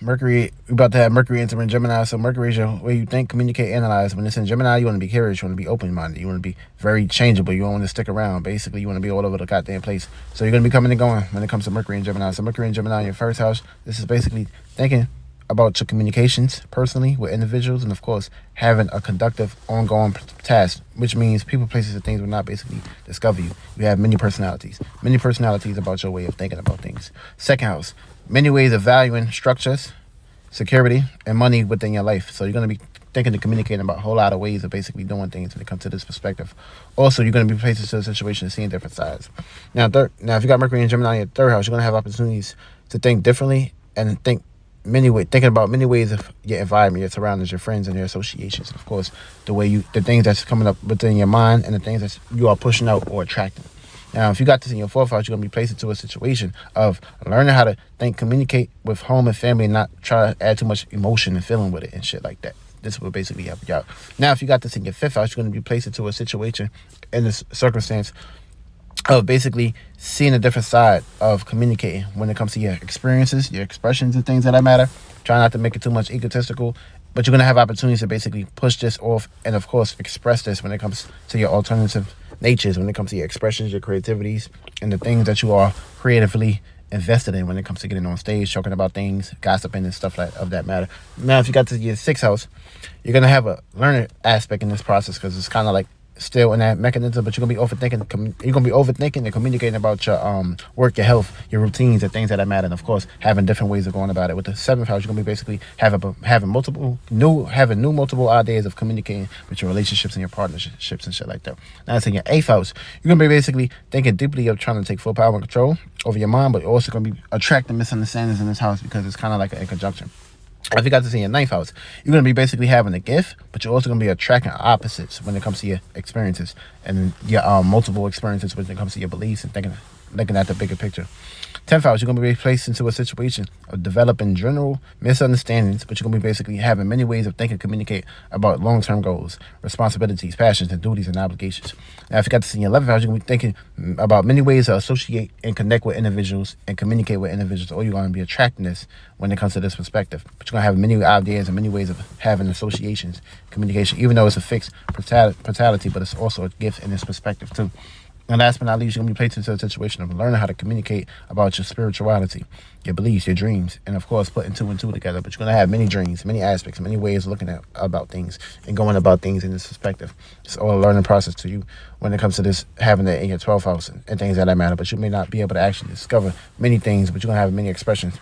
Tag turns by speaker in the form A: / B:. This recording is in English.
A: Mercury, we're about to have Mercury enter in Gemini. So Mercury is your way you think, communicate, analyze. When it's in Gemini, you want to be curious, you want to be open-minded, you want to be very changeable, you don't want to stick around. Basically, you want to be all over the goddamn place. So you're going to be coming and going when it comes to Mercury and Gemini. So Mercury and Gemini in your first house, this is basically thinking about your communications personally with individuals, and of course having a conductive ongoing task, which means people, places, and things will not basically discover you. You have many personalities about your way of thinking about things. Second house, many ways of valuing structures, security, and money within your life. So you're going to be thinking and communicating about a whole lot of ways of basically doing things when it comes to this perspective. Also, you're going to be placed into a situation and seeing different sides. Now if you got Mercury and Gemini in your third house, you're going to have opportunities to think differently and thinking about many ways of your environment, your surroundings, your friends, and your associations. And of course, the things that's coming up within your mind and the things that you are pushing out or attracting. Now, if you got this in your fourth house, you're going to be placed into a situation of learning how to think, communicate with home and family, and not try to add too much emotion and feeling with it and shit like that. This will basically help you out. Now, if you got this in your fifth house, you're going to be placed into a situation in this circumstance of basically seeing a different side of communicating when it comes to your experiences, your expressions, and things that matter. Try not to make it too much egotistical, but you're going to have opportunities to basically push this off and, of course, express this when it comes to your alternative natures, when it comes to your expressions, your creativities, and the things that you are creatively invested in when it comes to getting on stage, talking about things, gossiping, and stuff of that matter. Now, if you got to your sixth house, you're going to have a learning aspect in this process because it's kind of like still in that mechanism, but you're gonna be overthinking and communicating about your work, your health, your routines, and things that matter, and of course having different ways of going about it. With the seventh house, you're gonna be basically having multiple ideas of communicating with your relationships and your partnerships and shit like that. Now it's in your eighth house, you're gonna be basically thinking deeply of trying to take full power and control over your mind, but you're also gonna be attracting misunderstandings in this house because it's kind of like a conjunction. If you got this in your ninth house, you're going to be basically having a gift, but you're also going to be attracting opposites when it comes to your experiences and your multiple experiences when it comes to your beliefs and looking at the bigger picture. 10th house, you're going to be placed into a situation of developing general misunderstandings, but you're going to be basically having many ways of thinking, communicate about long-term goals, responsibilities, passions, and duties and obligations. Now, if you got this in your 11th house, you're going to be thinking about many ways to associate and connect with individuals and communicate with individuals, or you're going to be attracting this when it comes to this perspective. But you're going to have many ideas and many ways of having associations, communication, even though it's a fixed fatality, but it's also a gift in this perspective too. And last but not least, you're going to be placed into a situation of learning how to communicate about your spirituality, your beliefs, your dreams, and of course, putting two and two together. But you're going to have many dreams, many aspects, many ways of looking about things and going about things in this perspective. It's all a learning process to you when it comes to this, having it in your 12th house and things that matter. But you may not be able to actually discover many things, but you're going to have many expressions.